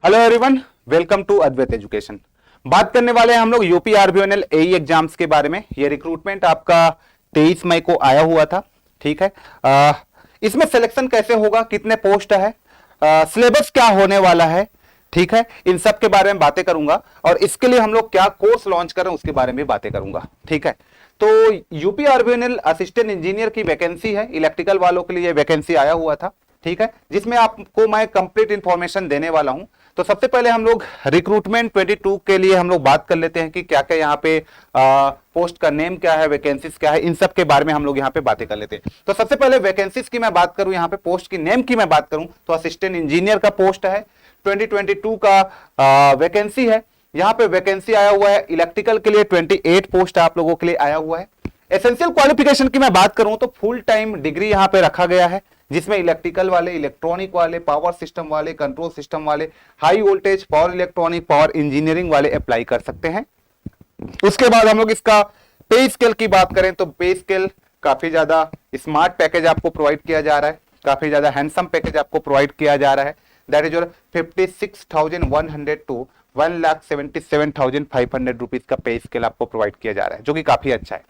Hello everyone, welcome to Advait education. बात करने वाले हैं हम लोग यूपी आरबीएनएल एई एग्जाम्स के बारे में। ये रिक्रूटमेंट आपका 23 मई को आया हुआ था। ठीक है, इसमें सिलेक्शन कैसे होगा, कितने पोस्ट है, सिलेबस क्या होने वाला है, ठीक है, इन सब के बारे में बातें करूंगा। और इसके लिए हम लोग क्या कोर्स लॉन्च करें उसके बारे में बातें करूंगा। ठीक है, तो यूपी आरबीएनएल असिस्टेंट इंजीनियर की वैकेंसी है, इलेक्ट्रिकल वालों के लिए वैकेंसी आया हुआ था। ठीक है, जिसमें आपको मैं कंप्लीट इंफॉर्मेशन देने वाला हूं। तो सबसे पहले हम लोग रिक्रूटमेंट 22 के लिए हम लोग बात कर लेते हैं कि क्या क्या यहाँ पे पोस्ट का नेम क्या है, वैकेंसीज क्या है, इन सब के बारे में हम लोग यहाँ पे बातें कर लेते हैं। तो सबसे पहले वैकेंसीज की मैं बात करूं, यहाँ पे पोस्ट की नेम की मैं बात करूं तो असिस्टेंट इंजीनियर का पोस्ट है, 2022 का वैकेंसी है। यहाँ पे वैकेंसी आया हुआ है इलेक्ट्रिकल के लिए 28 पोस्ट आप लोगों के लिए आया हुआ है। एसेंशियल क्वालिफिकेशन की मैं बात करूं तो फुल टाइम डिग्री यहाँ पे रखा गया है, जिसमें इलेक्ट्रिकल वाले, इलेक्ट्रॉनिक वाले, पावर सिस्टम वाले, कंट्रोल सिस्टम वाले, high voltage, power electronic, power engineering वाले अप्लाई कर सकते हैं। उसके बाद हम लोग इसका पे स्केल की बात करें तो पे स्केल काफी ज्यादा स्मार्ट पैकेज आपको प्रोवाइड किया जा रहा है, काफी ज्यादा हैंडसम पैकेज आपको प्रोवाइड किया जा रहा है। That is your 56,100 to 1,77,500 rupees का पे स्केल आपको प्रोवाइड किया जा रहा है, जो कि काफी अच्छा है।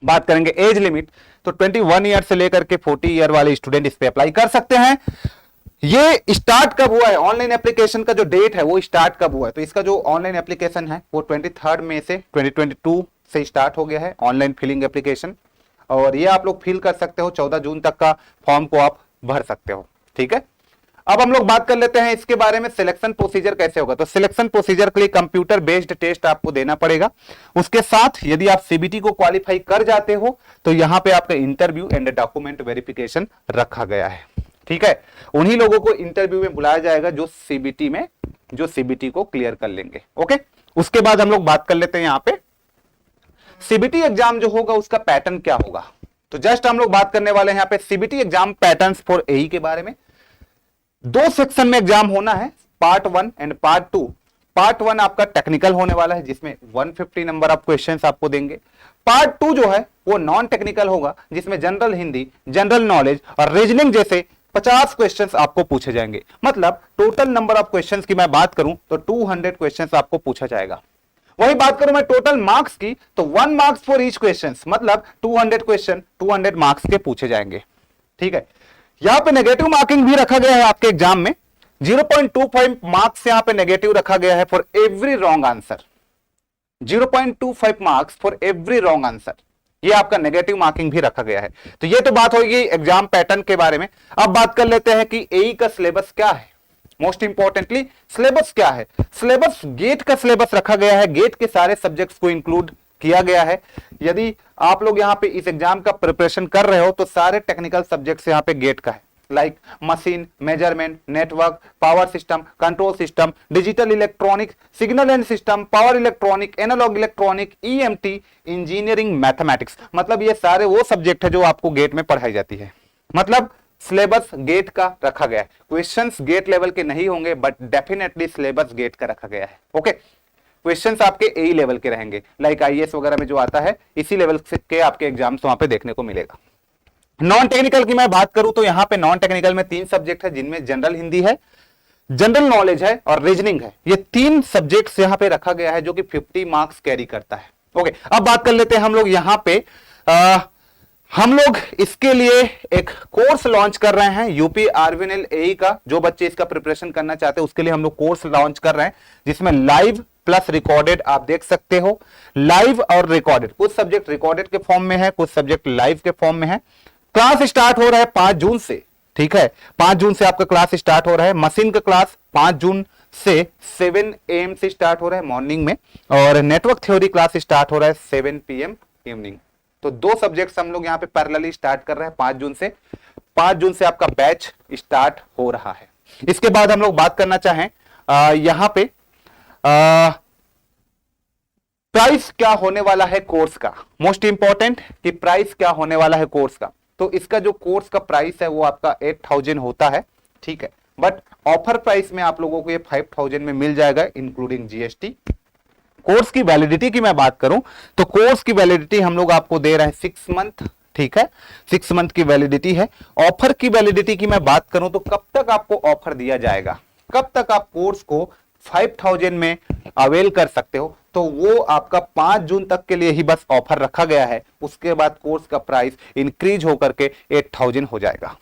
बात करेंगे एज लिमिट तो 21 ईयर से लेकर के 40 ईयर वाले स्टूडेंट इस पे अप्लाई कर सकते हैं। ये स्टार्ट कब हुआ है, ऑनलाइन एप्लीकेशन का जो डेट है वो स्टार्ट कब हुआ है, तो इसका जो ऑनलाइन एप्लीकेशन है वो 23 मई से 2022 से स्टार्ट हो गया है ऑनलाइन फिलिंग एप्लीकेशन। और ये आप लोग फिल कर सकते हो, 14 जून तक का फॉर्म को आप भर सकते हो। ठीक है, अब हम लोग बात कर लेते हैं इसके बारे में सिलेक्शन प्रोसीजर कैसे होगा। तो सिलेक्शन प्रोसीजर के लिए कंप्यूटर बेस्ड टेस्ट आपको देना पड़ेगा। उसके साथ यदि आप सीबीटी को क्वालिफाई कर जाते हो तो यहां पे आपका इंटरव्यू एंड डॉक्यूमेंट वेरिफिकेशन रखा गया है। ठीक है, उन्हीं लोगों को इंटरव्यू में बुलाया जाएगा जो सीबीटी को क्लियर कर लेंगे। ओके, उसके बाद हम लोग बात कर लेते हैं यहां पे सीबीटी एग्जाम जो होगा उसका पैटर्न क्या होगा। तो जस्ट हम लोग बात करने वाले हैं यहां पे सीबीटी एग्जाम पैटर्न फॉर एई के बारे में। 2 सेक्शन में एग्जाम होना है, पार्ट 1 एंड पार्ट 2। पार्ट 1 आपका टेक्निकल होने वाला है, जिसमें 150 नंबर ऑफ क्वेश्चंस आपको देंगे। पार्ट 2 जो है वो नॉन टेक्निकल होगा, जिसमें जनरल हिंदी, जनरल नॉलेज और रीजनिंग जैसे 50 क्वेश्चंस आपको पूछे जाएंगे। मतलब टोटल नंबर ऑफ क्वेश्चंस की मैं बात करूं तो 200 क्वेश्चंस आपको पूछा जाएगा। वही बात करूं मैं टोटल मार्क्स की तो 1 मार्क्स फॉर ईच क्वेश्चन, मतलब 200 क्वेश्चन 200 मार्क्स के पूछे जाएंगे। ठीक है, यहां पे नेगेटिव मार्किंग भी रखा गया है आपके एग्जाम में, 0.25 मार्क्स यहां पे नेगेटिव रखा गया है for every wrong answer. 0.25 marks for every wrong answer, ये आपका नेगेटिव मार्किंग भी रखा गया है। तो ये तो बात होगी एग्जाम पैटर्न के बारे में। अब बात कर लेते हैं कि एई का सिलेबस क्या है। मोस्ट इंपॉर्टेंटली सिलेबस क्या है। सिलेबस गेट का सिलेबस रखा गया है, गेट के सारे सब्जेक्ट्स को इंक्लूड किया गया है। यदि आप लोग यहां पे इस एग्जाम का प्रिपरेशन कर रहे हो तो सारे टेक्निकल सब्जेक्ट्स यहां पे गेट का है, like machine, measurement, network, power system, control system, digital electronic, signal and system, power electronic, analog electronic, EMT, engineering, mathematics. मतलब ये सारे वो सब्जेक्ट है जो आपको गेट में पढ़ाई जाती है। मतलब सिलेबस गेट का रखा गया है। क्वेश्चंस गेट लेवल के नहीं होंगे, बट डेफिनेटली सिलेबस गेट का रखा गया है। ओके, क्वेश्चंस आपके एई लेवल के रहेंगे, लाइक आईएएस वगैरह में जो आता है इसी लेवल के आपके एग्जाम्स वहां पे देखने को मिलेगा। नॉन टेक्निकल की मैं बात करूं तो यहां पे नॉन टेक्निकल में 3 सब्जेक्ट है, जिनमें जनरल हिंदी है, जनरल नॉलेज है और रीजनिंग है। ये 3 सब्जेक्ट्स यहां पे रखा गया है जो कि 50 मार्क्स कैरी करता है। ओके, अब बात कर लेते हैं हम लोग यहां पे हम लोग इसके लिए एक कोर्स लॉन्च कर रहे हैं यूपी आरबीएनएल एई का। जो बच्चे इसका प्रिपरेशन करना चाहते हैं उसके लिए हम लोग कोर्स लॉन्च कर रहे हैं, जिसमें लाइव प्लस रिकॉर्डेड आप देख सकते हो। लाइव और रिकॉर्डेड, कुछ सब्जेक्ट रिकॉर्डेड के फॉर्म में है, कुछ सब्जेक्ट लाइव के फॉर्म में है। क्लास स्टार्ट हो रहा है 5 जून से। ठीक है, 5 जून से आपका क्लास स्टार्ट हो रहा है। मशीन का क्लास 5 जून से 7 AM से स्टार्ट हो रहा है मॉर्निंग में, और नेटवर्क थ्योरी क्लास स्टार्ट हो रहा है 7 PM इवनिंग। तो 2 सब्जेक्ट्स हम लोग यहाँ पे पैरेलली स्टार्ट कर रहे हैं 5 जून से। 5 जून से आपका बैच स्टार्ट हो रहा है। इसके बाद हम लोग बात करना चाहें यहां पे प्राइस क्या होने वाला है कोर्स का। मोस्ट इंपॉर्टेंट कि प्राइस क्या होने वाला है कोर्स का। तो इसका जो कोर्स का प्राइस है वो आपका 8,000 होता है। ठीक है, बट ऑफर प्राइस में आप लोगों को ये 5,000 में मिल जाएगा इंक्लूडिंग जीएसटी। कोर्स की वैलिडिटी की मैं बात करूं तो कोर्स की वैलिडिटी हम लोग आपको दे रहे हैं 6 मंथ। ठीक है, 6 मंथ की वैलिडिटी है। ऑफर की वैलिडिटी की मैं बात करूं तो कब तक आपको ऑफर दिया जाएगा। कब तक आप कोर्स को 5000 में अवेल कर सकते हो, तो वो आपका 5 जून तक के लिए ही बस ऑफर रखा गया है। उसके बाद कोर्स का प्राइस इंक्रीज होकर के 8000 हो जाएगा।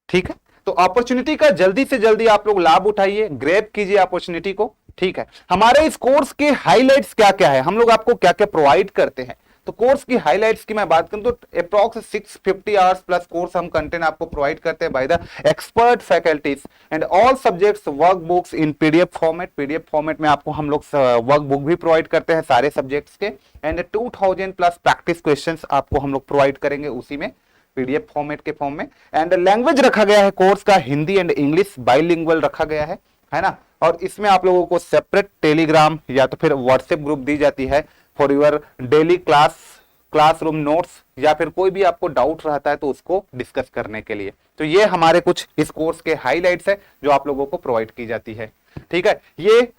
ठीक है, तो अपॉर्चुनिटी का जल्दी से जल्दी आप लोग लाभ उठाइए, ग्रैब कीजिए अपॉर्चुनिटी को। ठीक है, हमारे इस कोर्स के हाइलाइट्स क्या क्या है, हम लोग आपको क्या क्या प्रोवाइड करते हैं। तो कोर्स की हाइलाइट्स की मैं बात करूं तो अप्रॉक्स 650 आवर्स प्लस कोर्स हम कंटेंट आपको प्रोवाइड करते हैं by the expert faculties and all subjects work books in PDF format. PDF format में आपको हम लोग वर्क बुक भी प्रोवाइड करते हैं सारे सब्जेक्ट्स के, एंड 2000 प्लस प्रैक्टिस क्वेश्चंस आपको हम लोग प्रोवाइड करेंगे उसी में पीडीएफ फॉर्मेट के फॉर्म में। एंड लैंग्वेज रखा गया है कोर्स का हिंदी एंड इंग्लिश बाइलिंगुअल रखा गया है ना। और इसमें आप लोगों को सेपरेट टेलीग्राम या तो फिर व्हाट्सएप ग्रुप दी जाती है for your daily classroom notes, या फिर कोई भी आपको डाउट रहता है तो उसको डिस्कस करने के लिए। तो ये हमारे कुछ इस कोर्स के हाइलाइट्स है जो आप लोगों को प्रोवाइड की जाती है। ठीक है, ये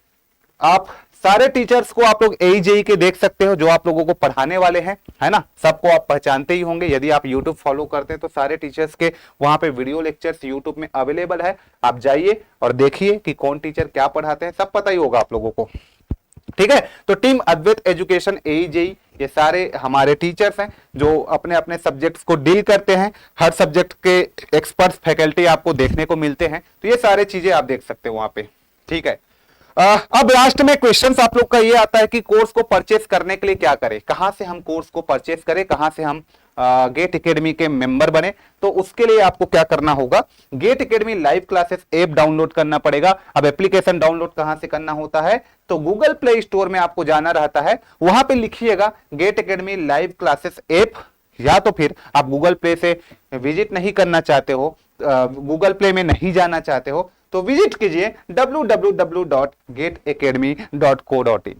आप सारे टीचर्स को आप लोग AEJE के देख सकते हो जो आप लोगों को पढ़ाने वाले हैं, है ना। सबको आप पहचानते ही होंगे, यदि आप YouTube फॉलो करते हैं तो सारे टीचर्स के वहां पे वीडियो लेक्चर्स YouTube में अवेलेबल है। आप जाइए और देखिए कि कौन टीचर क्या पढ़ाते हैं, सब पता ही होगा आप लोगों को। ठीक है, तो टीम अद्वैत एजुकेशन AEJE ये सारे हमारे टीचर्स हैं जो अपने अपने सब्जेक्ट्स को डील करते हैं। हर सब्जेक्ट के एक्सपर्ट्स फैकल्टी आपको देखने को मिलते हैं, तो ये सारे चीजें आप देख सकते हो वहां पे। ठीक है, अब लास्ट में क्वेश्चंस आप लोग का ये आता है कि कोर्स को परचेस करने के लिए क्या करें, कहां से हम कोर्स को परचेस करें, कहां से हम गेट एकेडमी के मेंबर बने। तो उसके लिए आपको क्या करना होगा, GATE academy live classes app download करना पड़ेगा। अब एप्लीकेशन डाउनलोड कहां से करना होता है, तो गूगल प्ले स्टोर में आपको जाना रहता है, वहां पे लिखिएगा GATE academy live classes app, या तो फिर आप गूगल प्ले से विजिट नहीं करना चाहते हो, गूगल प्ले में नहीं जाना चाहते हो तो विजिट कीजिए www.getacademy.co.in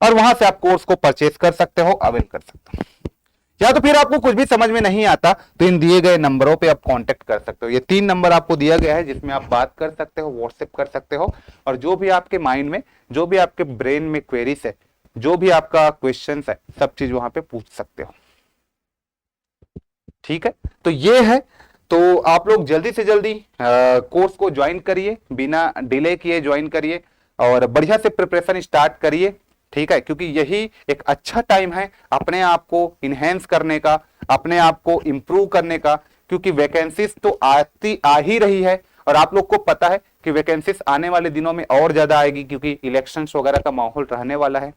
और वहां से आप कोर्स को परचेस कर सकते हो, अवेल कर सकते हो। या तो फिर आपको कुछ भी समझ में नहीं आता तो इन दिए गए नंबरों पे आप कांटेक्ट कर सकते हो। ये 3 नंबर आपको दिया गया है जिसमें आप बात कर सकते हो, व्हाट्सएप कर सकते हो, और जो भी आपके माइंड में, जो भी आपके ब्रेन में क्वेरीज है, जो भी आपका क्वेश्चन है, सब चीज वहां पे पूछ सकते हो। ठीक है, तो ये है, तो आप लोग जल्दी से जल्दी कोर्स को ज्वाइन करिए, बिना डिले किए ज्वाइन करिए और बढ़िया से प्रिपरेशन स्टार्ट करिए। ठीक है, क्योंकि यही एक अच्छा टाइम है अपने आप को इनहेंस करने का, अपने आप को इंप्रूव करने का, क्योंकि वैकेंसीज तो आ ही रही है और आप लोग को पता है कि वैकेंसीज आने वाले दिनों में और ज्यादा आएगी क्योंकि इलेक्शंस वगैरह का माहौल रहने वाला है।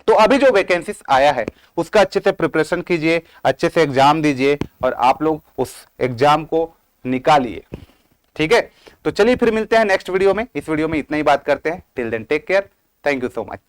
तो अभी जो वैकेंसीज आया है उसका अच्छे से प्रिपरेशन कीजिए, अच्छे से एग्जाम दीजिए और आप लोग उस एग्जाम को निकालिए। ठीक है, तो चलिए फिर मिलते हैं नेक्स्ट वीडियो में। इस वीडियो में इतना ही बात करते हैं। Till then take care, thank you so much.